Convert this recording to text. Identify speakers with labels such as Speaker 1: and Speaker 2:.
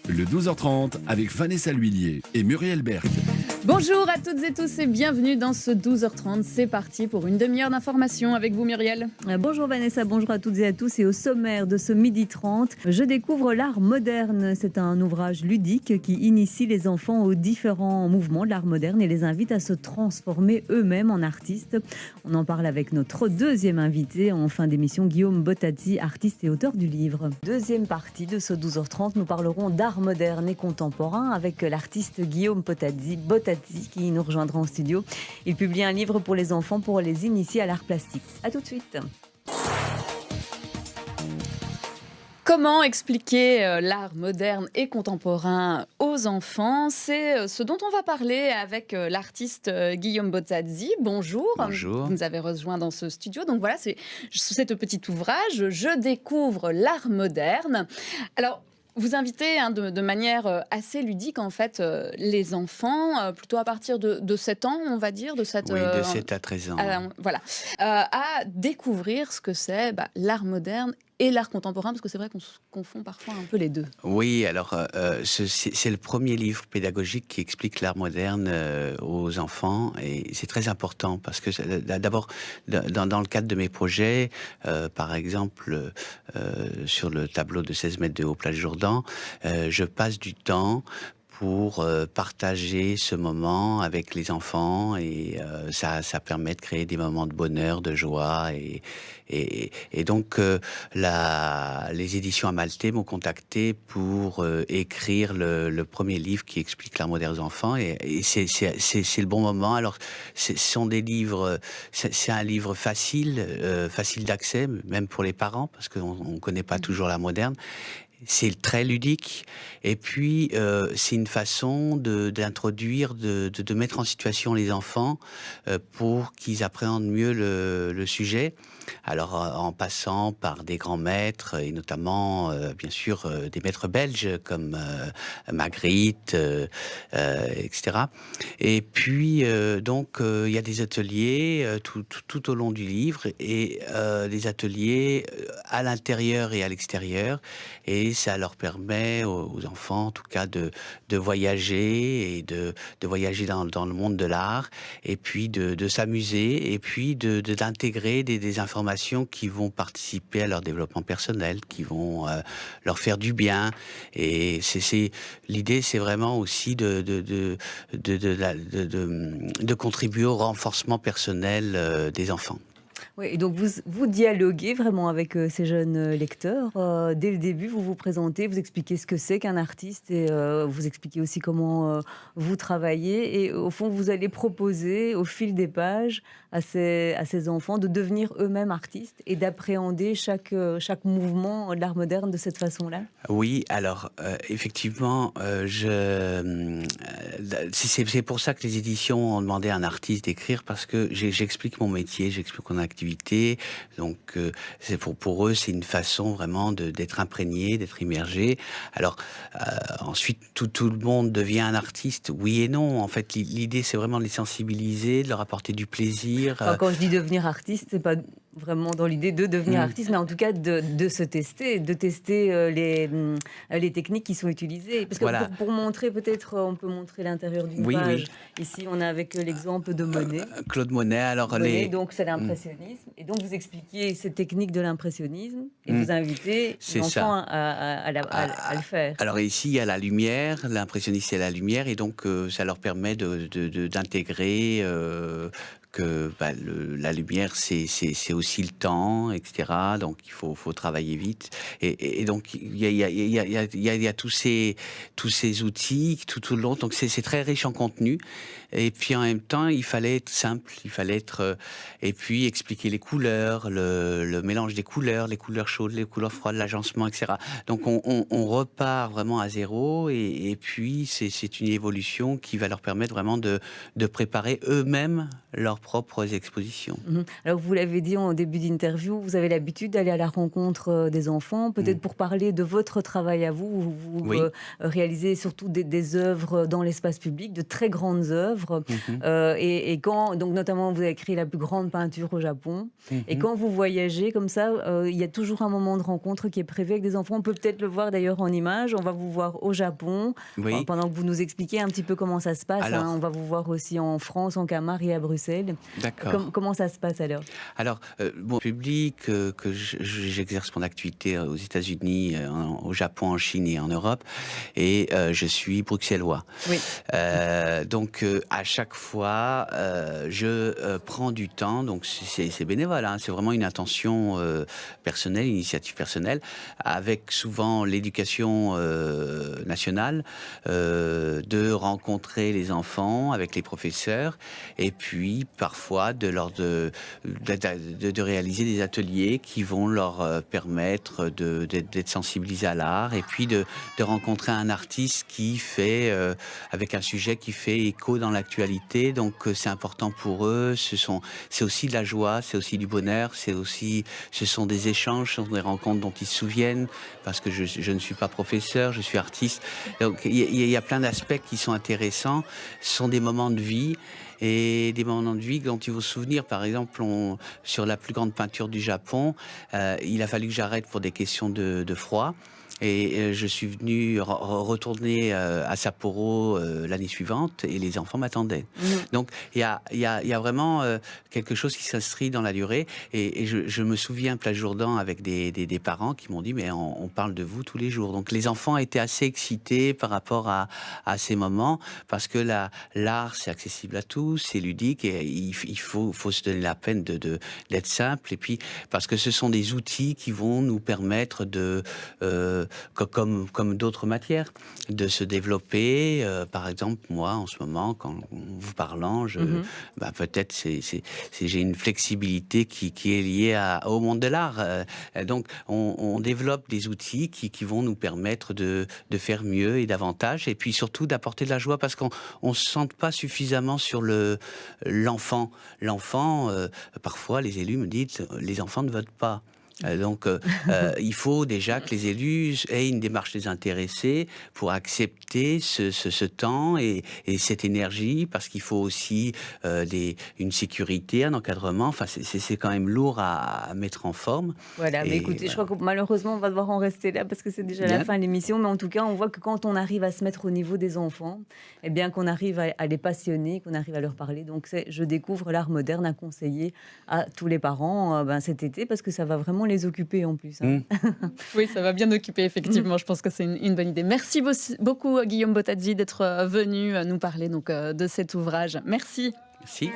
Speaker 1: Le 12h30 avec Vanessa L'Huillier et Muriel Berg.
Speaker 2: Bonjour à toutes et tous et bienvenue dans ce 12h30. C'est parti pour une demi-heure d'information avec vous Muriel.
Speaker 3: Bonjour Vanessa, bonjour à toutes et à tous. Et au sommaire de ce midi 30, je découvre l'art moderne. C'est un ouvrage ludique qui initie les enfants aux différents mouvements de l'art moderne et les invite à se transformer eux-mêmes en artistes. On en parle avec notre deuxième invité en fin d'émission, Guillaume Bottazzi, artiste et auteur du livre. Deuxième partie de ce 12h30, nous parlerons d'art moderne et contemporain avec l'artiste Guillaume Bottazzi qui nous rejoindra en studio. Il publie un livre pour les enfants pour les initier à l'art plastique. A tout de suite.
Speaker 2: Comment expliquer l'art moderne et contemporain aux enfants? C'est ce dont on va parler avec l'artiste Guillaume Bottazzi. Bonjour.
Speaker 4: Bonjour.
Speaker 2: Vous nous avez rejoint dans ce studio. Donc voilà, c'est ce petit ouvrage. Je découvre l'art moderne. Alors, vous invitez de manière assez ludique, en fait, les enfants, plutôt à partir de 7 ans, on va dire, de 7
Speaker 4: à 13 ans.
Speaker 2: Voilà, à découvrir ce que c'est l'art moderne et l'art contemporain, parce que c'est vrai qu'on se confond parfois un peu les deux.
Speaker 4: Oui, alors c'est le premier livre pédagogique qui explique l'art moderne aux enfants, et c'est très important parce que d'abord, dans le cadre de mes projets, par exemple, sur le tableau de 16 mètres de haut Plage Jourdan, je passe du temps pour partager ce moment avec les enfants, et ça permet de créer des moments de bonheur, de joie, et donc les éditions Amalthée m'ont contacté pour écrire le premier livre qui explique l'art moderne aux enfants, et c'est le bon moment. Alors ce sont des livres, c'est un livre facile d'accès, même pour les parents, parce qu'on ne connaît pas toujours l'art moderne. C'est très ludique, et puis c'est une façon d'introduire, de mettre en situation les enfants pour qu'ils appréhendent mieux le sujet. Alors en passant par des grands maîtres, et notamment bien sûr des maîtres belges comme Magritte, etc. Et puis donc il y a des ateliers tout au long du livre, et des ateliers à l'intérieur et à l'extérieur, et ça leur permet aux enfants, en tout cas, de voyager, et de voyager dans le monde de l'art, et puis de s'amuser, et puis d'intégrer des informations qui vont participer à leur développement personnel, qui vont leur faire du bien. Et l'idée, c'est vraiment aussi de contribuer au renforcement personnel des enfants.
Speaker 3: Oui, et donc vous dialoguez vraiment avec ces jeunes lecteurs. Dès le début, vous vous présentez, vous expliquez ce que c'est qu'un artiste, et vous expliquez aussi comment vous travaillez. Et au fond, vous allez proposer au fil des pages à ces enfants de devenir eux-mêmes artistes et d'appréhender chaque mouvement de l'art moderne de cette façon-là.
Speaker 4: Oui, alors effectivement, c'est pour ça que les éditions ont demandé à un artiste d'écrire, parce que j'explique mon métier, j'explique mon activité. Donc c'est pour eux, c'est une façon vraiment d'être imprégné, d'être immergé. Alors ensuite, tout le monde devient un artiste, oui et non. En fait, l'idée, c'est vraiment de les sensibiliser, de leur apporter du plaisir.
Speaker 3: Enfin, quand je dis devenir artiste, c'est pas vraiment dans l'idée de devenir artiste, mais en tout cas de se tester, de tester les techniques qui sont utilisées. Parce que voilà, pour montrer, peut-être, on peut montrer l'intérieur d'une page. Oui. Ici, on a avec l'exemple de Monet.
Speaker 4: Claude Monet, alors
Speaker 3: Monet, donc c'est l'impressionnisme. Et donc vous expliquez cette technique de l'impressionnisme, et vous invitez l'enfant à le faire.
Speaker 4: Alors ici, il y a la lumière, l'impressionniste, c'est la lumière, et donc ça leur permet d'intégrer que la lumière, c'est aussi le temps, etc. Donc il faut travailler vite, et donc il y a tous ces outils tout le long. Donc c'est très riche en contenu, et puis en même temps il fallait être simple, il fallait être et puis expliquer les couleurs, le mélange des couleurs, les couleurs chaudes, les couleurs froides, l'agencement, etc. Donc on repart vraiment à zéro, et puis c'est une évolution qui va leur permettre vraiment de préparer eux-mêmes leur propres expositions.
Speaker 3: Alors, vous l'avez dit en début d'interview, vous avez l'habitude d'aller à la rencontre des enfants, peut-être pour parler de votre travail à vous. Vous
Speaker 4: Oui.
Speaker 3: réalisez surtout des œuvres dans l'espace public, de très grandes œuvres. Et quand, donc notamment, vous avez créé la plus grande peinture au Japon. Et quand vous voyagez comme ça, il y a toujours un moment de rencontre qui est prévu avec des enfants. On peut peut-être le voir d'ailleurs en image. On va vous voir au Japon,
Speaker 4: Oui.
Speaker 3: pendant que vous nous expliquez un petit peu comment ça se passe.
Speaker 4: Alors,
Speaker 3: on va vous voir aussi en France, en Camargue et à Bruxelles.
Speaker 4: D'accord.
Speaker 3: Comment ça se passe alors?
Speaker 4: Alors, bon, public, que j'exerce mon activité aux États-Unis, au Japon, en Chine et en Europe, et je suis bruxellois.
Speaker 3: Oui.
Speaker 4: Donc, à chaque fois, je prends du temps, donc c'est bénévole, hein, c'est vraiment une intention personnelle, initiative personnelle, avec souvent l'éducation nationale, de rencontrer les enfants avec les professeurs, et puis parfois de réaliser des ateliers qui vont leur permettre d'être sensibilisés à l'art, et puis de rencontrer un artiste qui fait, avec un sujet qui fait écho dans l'actualité, donc c'est important pour eux, c'est aussi de la joie, c'est aussi du bonheur, ce sont des échanges, ce sont des rencontres dont ils se souviennent, parce que je ne suis pas professeur, je suis artiste, donc il y a plein d'aspects qui sont intéressants, ce sont des moments de vie, et des moments de vie dont ils vont se souvenir. Par exemple, sur la plus grande peinture du Japon, il a fallu que j'arrête pour des questions de froid. Et je suis venu retourner à Sapporo l'année suivante, et les enfants m'attendaient. Donc il y a vraiment quelque chose qui s'inscrit dans la durée. Et je me souviens, Place Jourdan, avec des parents qui m'ont dit, mais on parle de vous tous les jours. Donc les enfants étaient assez excités par rapport à ces moments, parce que l'art, c'est accessible à tous, c'est ludique, et il faut se donner la peine d'être simple. Et puis parce que ce sont des outils qui vont nous permettre comme d'autres matières, de se développer. Par exemple, moi, en ce moment, quand vous parlant, peut-être j'ai une flexibilité qui est liée au monde de l'art. Donc, on développe des outils qui vont nous permettre de faire mieux et davantage, et puis surtout d'apporter de la joie, parce qu'on ne se sente pas suffisamment sur l'enfant. L'enfant, parfois, les élus me disent, les enfants ne votent pas. Donc, il faut déjà que les élus aient une démarche désintéressée pour accepter ce temps et cette énergie, parce qu'il faut aussi une sécurité, un encadrement. Enfin, c'est quand même lourd à mettre en forme.
Speaker 3: Voilà, mais écoutez, je crois que malheureusement, on va devoir en rester là, parce que c'est déjà la fin de l'émission. Mais en tout cas, on voit que quand on arrive à se mettre au niveau des enfants, eh bien, qu'on arrive à les passionner, qu'on arrive à leur parler. Donc, je découvre l'art moderne à conseiller à tous les parents cet été, parce que ça va vraiment les occuper en plus.
Speaker 2: Oui, ça va bien occuper, effectivement. Je pense que c'est une bonne idée. Merci beaucoup, Guillaume Bottazzi, d'être venu nous parler de cet ouvrage. Merci.
Speaker 4: Merci.